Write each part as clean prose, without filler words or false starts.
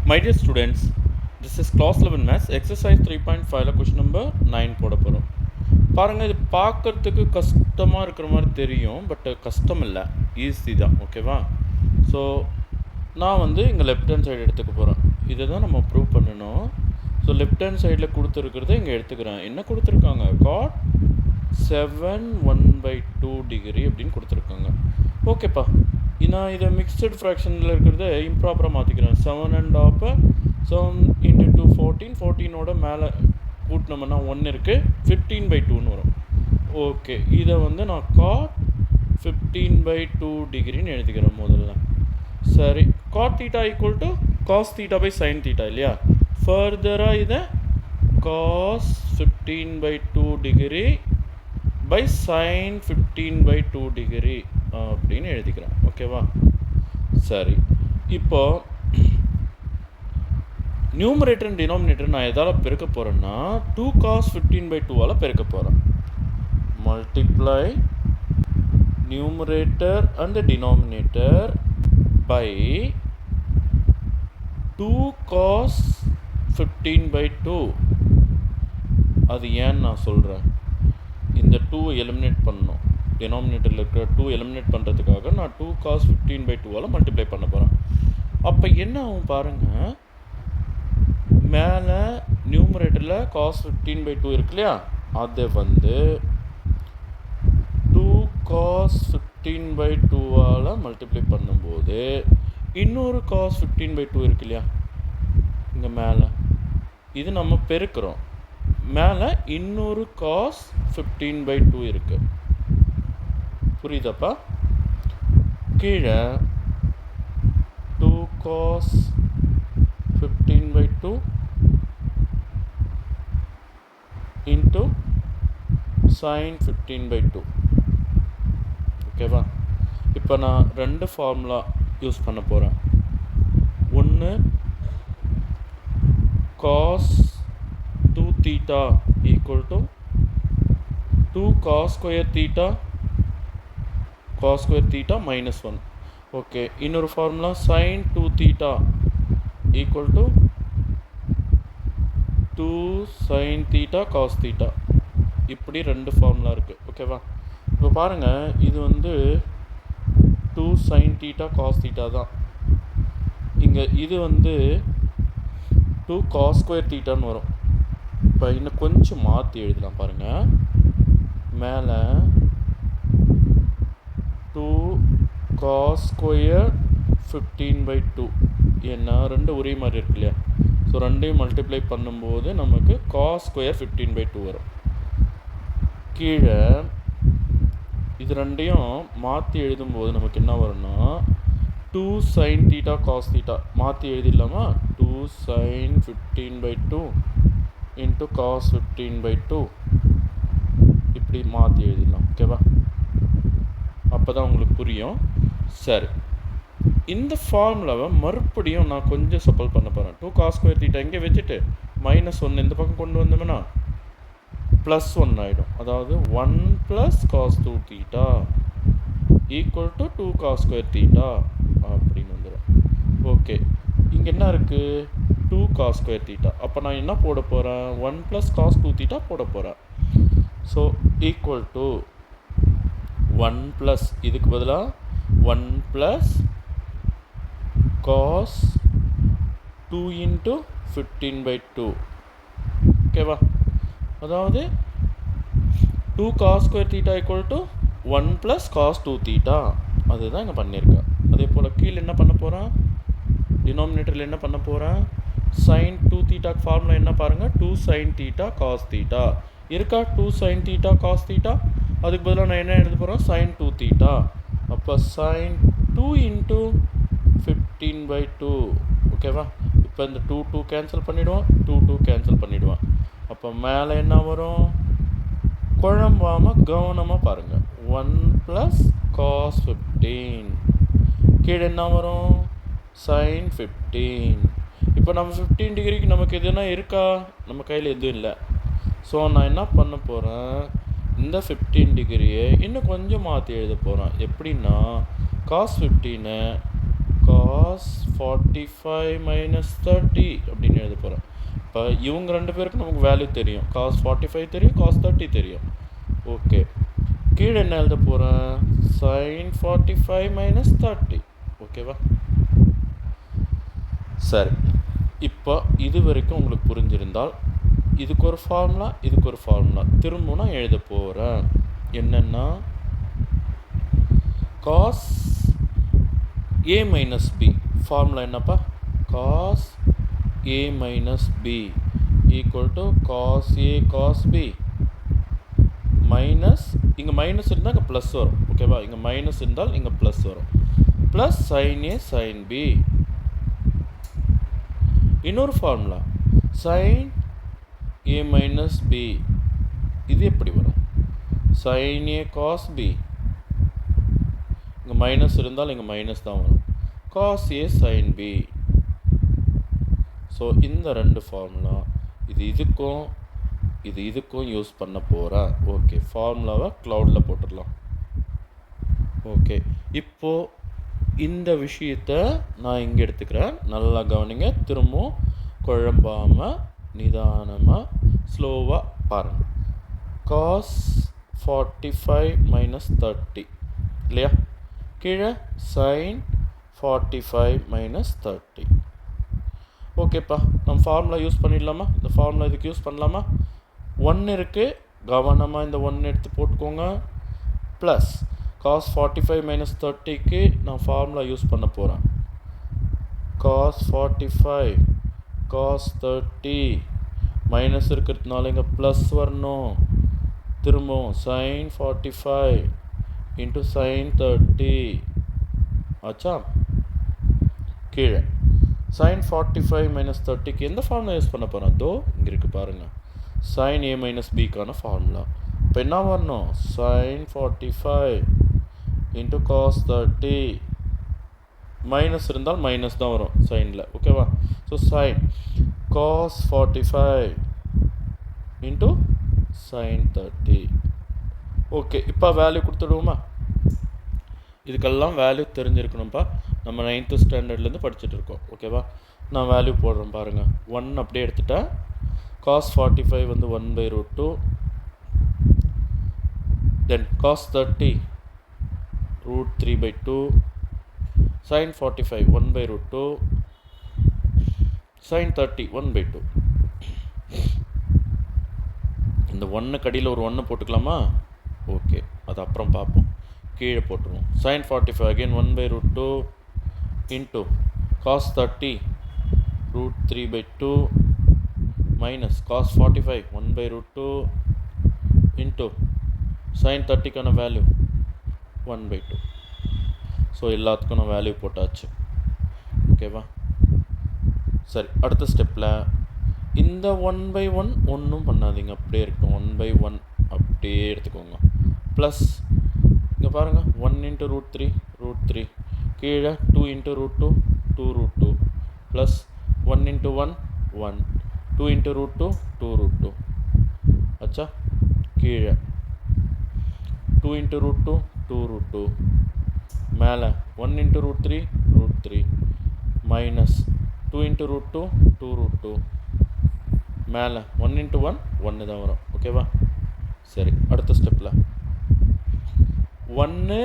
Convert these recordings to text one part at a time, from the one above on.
My dear students, this is class 11 maths exercise 3.5 question number 9 போட போகிறோம். பாருங்கள், இது பார்க்குறதுக்கு கஷ்டமாக இருக்கிற மாதிரி தெரியும், பட் கஷ்டம் இல்லை, ஈஸி தான். ஓகேவா? ஸோ நான் இங்கே லெஃப்ட் ஹேண்ட் சைடு எடுத்துக்க போகிறேன். இதை தான் நம்ம ப்ரூவ் பண்ணணும். ஸோ லெஃப்ட் ஹேண்ட் சைடில் கொடுத்துருக்கிறத இங்கே எடுத்துக்கிறேன். என்ன கொடுத்துருக்காங்க? cot 7/1/2 டிகிரி அப்படின்னு கொடுத்துருக்காங்க. ஓகேப்பா, நான் இதை மிக்சட் ஃப்ராக்ஷனில் இருக்கிறத இம்ப்ராப்பராக மாற்றிக்கிறேன். 7.5 7 × 2 14 14ஓட மேலே கூட்டினோம்னா 1 இருக்குது, 15/2ன்னு வரும். ஓகே, இதை நான் cot 15/2 டிகிரின்னு எழுதிக்கிறேன் முதல்ல. சரி, cot θ = cos θ sin θ இல்லையா? ஃபர்தராக இதை cos 15/2 டிகிரி sin 15/2 டிகிரி அப்படின்னு எழுதிக்கிறேன். ஓகேவா? சரி, இப்போ நியூமரேட்டர் அண்ட் டினாமினேட்டர் நான் எதால் பெருக்க போகிறேன்னா 2 cos 15/2 பெருக்க போகிறேன். Multiply numerator and denominator by 2 cos 15/2. அது ஏன்னு நான் சொல்கிறேன். இந்த 2 எலிமினேட் பண்ணணும். டினாமினேட்டரில் இருக்கிற 2 எலிமினேட் பண்ணுறதுக்காக நான் 2 cos 15/2 மல்டிப்ளை பண்ண போகிறேன். அப்போ என்ன ஆகும் பாருங்கள், மேலே நியூமரேட்டரில் cos 15/2 இருக்கு இல்லையா, அதை 2 cos 15/2 மல்டிப்ளை பண்ணும்போது இன்னொரு cos 15/2 இருக்கு இல்லையா, இங்கே மேலே இது நம்ம பெருக்கிறோம். மேலே இன்னொரு cos 15/2 இருக்குது. புரியுதாப்பா? கீழே 2 cos 15/2 இன்ட்டு sin 15/2. ஓகேவா? இப்போ நான் 2 ஃபார்முலா யூஸ் பண்ண போகிறேன். ஒன்று cos 2θ = 2 cos square θ cos square θ -1. Okay, இன்னொரு ஃபார்முலா sin 2θ = 2 sin θ cos θ. இப்படி 2 ஃபார்முலா இருக்குது. ஓகேவா? இப்போ பாருங்கள், இது 2 sin θ cos θ தான். இங்கே இது 2 cos square θன்னு வரும். இப்போ இன்னும் கொஞ்சம் மாற்றி எழுதலாம் பாருங்கள். மேலே 2 cos square 15/2. ஏன்னா 2 ஒரே மாதிரி இருக்கு இல்லையா? ஸோ 2ஐயும் மல்டிப்ளை பண்ணும்போது நமக்கு cos square 15/2 வரும். கீழே இது 2ஐயும் மாற்றி எழுதும்போது நமக்கு என்ன வரும்னா 2 sin θ cos θ மாற்றி எழுதிடலாமா? 2 sin 15/2 இன்ட்டு cos 15/2 இப்படி மாற்றி எழுதிடலாம். ஓகேவா? அப்போ தான் உங்களுக்கு புரியும். சரி, இந்த ஃபார்முலாவை மறுபடியும் நான் கொஞ்சம் சப்போர்ட் பண்ண போகிறேன். 2 cos square θ இங்கே வச்சுட்டு -1 இந்த பக்கம் கொண்டு வந்தோம்னா +1 ஆகிடும். அதாவது 1 + cos 2θ = 2 cos square θ அப்படின்னு வந்துடும். ஓகே, இங்கே என்ன இருக்குது? 2 cos square θ. அப்போ நான் என்ன போட போகிறேன்? 1 + cos 2θ போட போகிறேன். ஸோ = 1 + இதுக்கு பதிலாக 1 + cos 2 × 15/2. ஓகேவா? அதாவது 2 cos square θ = 1 + cos 2θ. அதுதான் இங்கே பண்ணியிருக்கேன். அதே போல் கீழே என்ன பண்ண போகிறேன்? டினாமினேட்டரில் என்ன பண்ண போகிறேன்? sin 2θ ஃபார்முலா என்ன பாருங்கள்? 2 sin θ cos θ இருக்கா? 2 sin θ cos θ. அதுக்கு பதிலாக நான் என்ன எழுத போகிறேன்? sin 2θ. அப்போ sin 2 × 15/2. ஓகேவா? இப்போ இந்த 2 கேன்சல் பண்ணிவிடுவோம், 2 கேன்சல் பண்ணிவிடுவோம். அப்போ மேலே என்ன வரும்? குழம்பாமல் கவனமாக பாருங்கள். 1 + cos 15. கீழே என்ன வரும்? sin 15. இப்போ நம்ம 15 டிகிரிக்கு நமக்கு எதுனா இருக்கா? நம்ம கையில் எதுவும் இல்லை. ஸோ நான் என்ன பண்ண போகிறேன்? இந்த 15 டிகிரியை இன்னும் கொஞ்சம் மாற்றி எழுத போகிறேன். எப்படின்னா cos 15 cos 45 minus 30 அப்படின்னு எழுத போகிறேன். இப்போ இவங்க ரெண்டு பேருக்கு நமக்கு வேல்யூ தெரியும். cos 45 தெரியும், cos 30 தெரியும். ஓகே, கீழே என்ன எழுத போகிறேன்? sin 45 minus 30. ஓகேவா? சரி, இப்போ இது வரைக்கும் உங்களுக்கு புரிஞ்சிருந்தால் இதுக்கு ஒரு ஃபார்முலா, இதுக்கு ஒரு ஃபார்முலா திரும்ப நான் எழுத போகிறேன். என்னென்னா cos a minus b formula என்னப்பா? cos a minus b equal to cos a cos b minus, இங்கே மைனஸ் இருந்தால் இங்கே ப்ளஸ் வரும். ஓகேவா? இங்கே மைனஸ் இருந்தால் இங்கே ப்ளஸ் வரும். Plus sin a sin b. இன்னொரு formula sin a minus b. இது எப்படி வரும்? sin a cos b. இங்கே மைனஸ் இருந்தால் இங்கே மைனஸ் தான் வரும். cos a sin b. So இந்த ரெண்டு ஃபார்முலா இது இதுக்கும் யூஸ் பண்ண போகிறேன். ஓகே, ஃபார்முலாவை க்ளவுடில் போட்டுடலாம். ஓகே, இப்போது இந்த விஷயத்தை நான் இங்கே எடுத்துக்கிறேன். நல்லா கவனிங்க, திரும்பவும் குழம்பாமல் நிதானமாக ஸ்லோவாக பாருங்கள். cos 45 minus 30 இல்லையா? கீழே sin 45 minus 30. ஓகேப்பா, நம்ம ஃபார்முலா யூஸ் பண்ணிடலாமா? இந்த ஃபார்முலா இதுக்கு யூஸ் பண்ணலாமா? 1 இருக்குது, கவனமாக இந்த 1 எடுத்து போட்டுக்கோங்க. ப்ளஸ் cos 45 minus 30க்கு நான் ஃபார்முலா யூஸ் பண்ண போகிறேன். cos 45 cos 30 மைனஸ் இருக்கிறதுனால இங்கே ப்ளஸ் வரணும். திரும்பவும் sin 45 into sin 30 ஆச்சா? கீழே sin 45 minus 30க்கு எந்த ஃபார்முலா யூஸ் பண்ண போகிறேன்? அதோ இங்கே இருக்குது பாருங்கள், sin a minus bக்கான ஃபார்முலா. இப்போ என்ன வரணும்? sin 45 into cos 30 மைனஸ் இருந்தால் மைனஸ் தான் வரும் சைனில். ஓகேவா? So sin cos 45 into sin 30. Okay, இப்போ வேல்யூ கொடுத்துடுவோமா? இதுக்கெல்லாம் வேல்யூ தெரிஞ்சிருக்கணும்ப்பா. நம்ம 9th ஸ்டாண்டர்ட்லேருந்து படிச்சுட்டு இருக்கோம். ஓகேவா? நான் வேல்யூ போடுறேன் பாருங்கள். 1 அப்படியே எடுத்துட்டேன். cos 45 வந்து 1/√2. தென் cos 30 √3/2. sin 45 1/√2. sin 30 1/2. இந்த 1 கடியில் ஒரு 1 போட்டுக்கலாமா? ஓகே, அது அப்புறம் பார்ப்போம். கீழே போட்டுருவோம். sin 45 again 1/√2 into cos 30 √3/2 minus cos 45 1/√2 into sin 30க்கான value 1/2. So எல்லாத்துக்கும் நான் வேல்யூ போட்டாச்சு. ஓகேவா? சரி, அடுத்த ஸ்டெப்பில் இந்த 1/1 ஒன்றும் பண்ணாதீங்க, அப்படியே இருக்கட்டும். 1/1 அப்படியே எடுத்துக்கோங்க. ப்ளஸ் இங்கே பாருங்கள், 1 into √3 கீழே 2 into √2 2√2 ப்ளஸ் 1 into 1 1 2 into √2 2√2 ஆச்சா? கீழே 2 into √2 2√2 மேலே 1 into √3 மைனஸ் 2 into √2 2√2 மேலே 1 into 1 1 தான் வரும். ஓகேவா? சரி, அடுத்த ஸ்டெப்பில் 1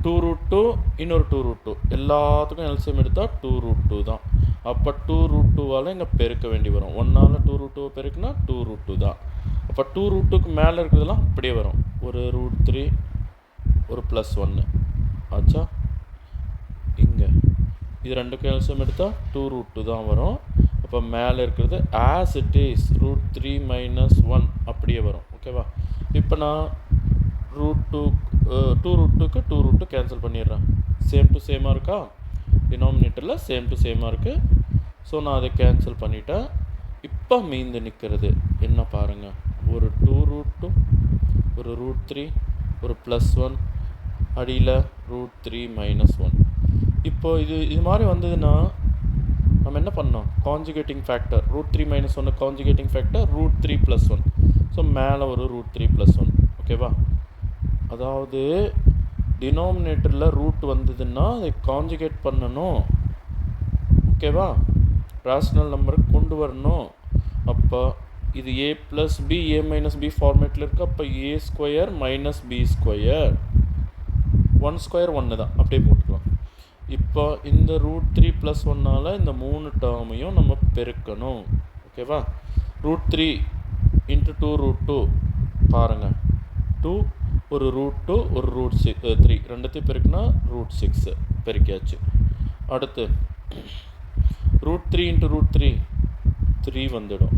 2√2 இன்னொரு 2√2 எல்லாத்துக்கும் எல்சிஎம் எடுத்தால் 2√2 தான். அப்போ 2√2வால் இங்கே பெருக்க வேண்டி வரும். 1ஆல் 2√2 பெருக்குனா 2√2 தான். அப்போ 2√2க்கு மேலே இருக்கிறதெல்லாம் அப்படியே வரும். ஒரு √3 ஒரு +1 ஆச்சா? இங்கே இது ரெண்டுக்கும் எல்சிஎம் எடுத்தால் 2√2 தான் வரும். அப்போ மேலே இருக்கிறது ஆஸ் இட் இஸ் √3 - 1 அப்படியே வரும். ஓகேவா? இப்போ நான் √2க்கு 2√2 கேன்சல் பண்ணிடுறேன். சேம் டு சேமாக இருக்கா? டினாமினேட்டரில் சேம் டு சேமாக இருக்குது. ஸோ நான் அதை கேன்சல் பண்ணிட்டேன். இப்போ மீந்து நிற்கிறது என்ன பாருங்கள், ஒரு 2√2 ஒரு √3 ஒரு +1 அடியில் √3 - 1. இப்போ இது மாதிரி வந்ததுன்னா நம்ம என்ன பண்ணோம்? Conjugating factor √3 - 1 conjugating factor √3 + 1. So மேலே ஒரு √3 + 1. ஓகேவா? அதாவது டினாமினேட்டரில் ரூட் வந்ததுன்னா அதை கான்ஜுகேட் பண்ணணும். ஓகேவா? ரேஷ்னல் நம்பருக்கு கொண்டு வரணும். அப்போ இது a + b a - b ஃபார்மேட்டில் இருக்குது. அப்போ a square minus b square 1 square 1 தான், அப்படியே போட்டுக்கலாம். இப்போ இந்த √3 + 1ஆல் இந்த 3 டேர்மையும் நம்ம பெருக்கணும். ஓகேவா? √3 × 2√2 பாருங்கள், 2 ஒரு √2 ஒரு √3 ரெண்டுத்தையும் பெருக்குனா √6 பெருக்கியாச்சு. அடுத்து √3 × √3 3 வந்துடும்.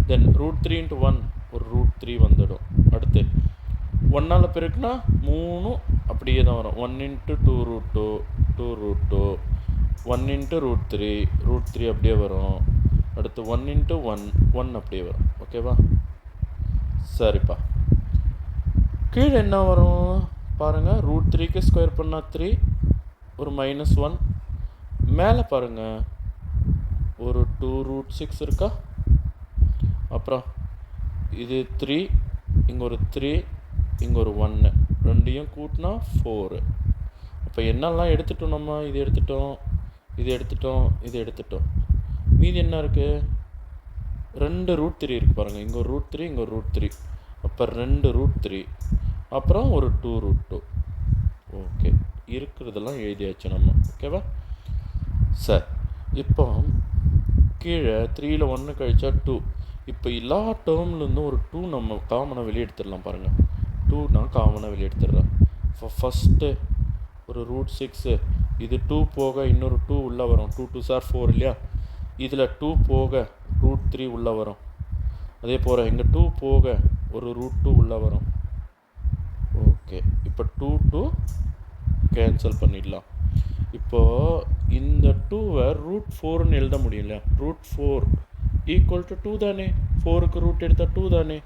தென் √3 × 1 ஒரு √3 வந்துடும். அடுத்து 1ஆல் பெருக்குனா 3 அப்படியே தான் வரும். 1 × 2√2 2√2 1 × √3 அப்படியே வரும். அடுத்து 1 × 1 1 அப்படியே வரும். ஓகேவா? சரிப்பா. கீழே என்ன வரும் பாருங்கள், √3க்கு ஸ்கொயர் பண்ணால் 3 ஒரு -1. மேலே பாருங்கள் ஒரு 2√6 இருக்கா? அப்புறம் இது 3, இங்கே ஒரு 3, இங்கே ஒரு 1, ரெண்டையும் கூட்டினா 4. அப்போ என்னெல்லாம் எடுத்துட்டோம் நம்ம? இது எடுத்துட்டோம், இது எடுத்துட்டோம், இது எடுத்துட்டோம். மீதி என்ன இருக்குது? 2 √3 இருக்குது பாருங்கள். இங்கே ஒரு √3, இங்கே ஒரு √3. அப்போ 2 √3, அப்புறம் ஒரு 2√2. ஓகே, இருக்கிறதெல்லாம் எழுதியாச்சு நம்ம. ஓகேவா? சரி, இப்போ கீழே 3ல் 1 கழிச்சா 2. இப்போ எல்லா டேர்ம்லேருந்தும் ஒரு 2 நம்ம காமனாக வெளியே எடுத்துடலாம். பாருங்கள், 2 நான் காமனாக வெளியே எடுத்துடுறேன். ஃபஸ்ட்டு ஒரு √6, இது 2 போக இன்னொரு 2 உள்ளே வரும். 2 2s are 4 இல்லையா? இதில் 2 போக √3 உள்ளே வரும். அதே போல் இங்கே 2 போக ஒரு √2 உள்ளே வரும். ஓகே, இப்போ 2 2 கேன்சல் பண்ணிடலாம். இப்போது இந்த 2வை √4ன்னு எழுத முடியல. √4 = 2 தானே? 4க்கு ரூட் எடுத்தால் 2 தானே?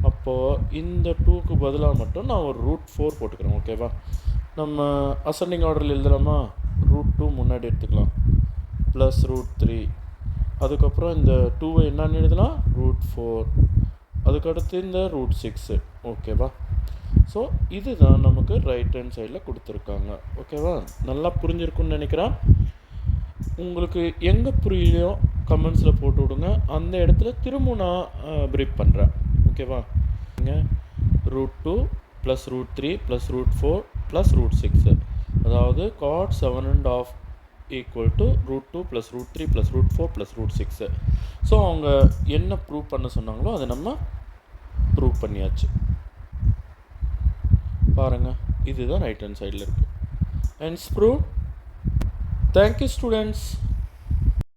அப்போது இந்த 2க்கு பதிலாக மட்டும் நான் ஒரு √4 போட்டுக்கிறேன். ஓகேவா? நம்ம அசெண்டிங் ஆர்டரில் எழுதலாமா? √2 முன்னாடி எடுத்துக்கலாம், ப்ளஸ் √3, அதுக்கப்புறம் இந்த 2வை என்னன்னு எழுதலாம்? √4, அதுக்கடுத்து இந்த √6. ஓகேவா? ஸோ இதுதான் நமக்கு ரைட் ஹேண்ட் சைடில் கொடுத்துருக்காங்க. ஓகேவா? நல்லா புரிஞ்சிருக்குன்னு நினைக்கிறேன். உங்களுக்கு எங்கே புரியலையோ கமெண்ட்ஸில் போட்டு விடுங்க. அந்த இடத்துல திரும்ப நான் பிரீஃப் பண்ணுறேன். ஓகேவா? நீங்கள் √2 + √3 + √4 + √6, அதாவது cot 7½ = √2 + √3 + √4 + √6. ஸோ அவங்க என்ன ப்ரூவ் பண்ண சொன்னாங்களோ அதை நம்ம ப்ரூவ் பண்ணியாச்சு. பாருங்கள், இதுதான் ரைட் ஹேண்ட் சைடில் இருக்குது. Hence prove. Thank you students.